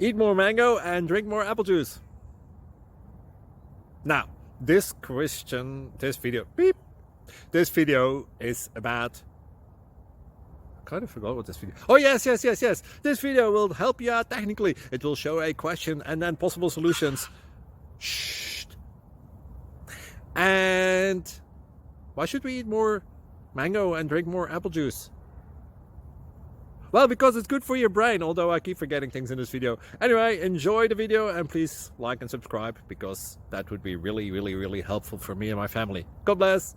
Eat more mango and drink more apple juice. Now, this video is about, I kind of forgot what this video. Oh yes. This video will help you out technically. It will show a question and then possible solutions. Shh. And why should we eat more mango and drink more apple juice? Well, because it's good for your brain, although I keep forgetting things in this video. Anyway, enjoy the video and please like and subscribe, because that would be really helpful for me and my family. God bless!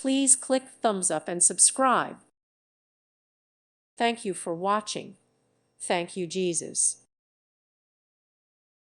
Please click thumbs up and subscribe. Thank you for watching. Thank you, Jesus.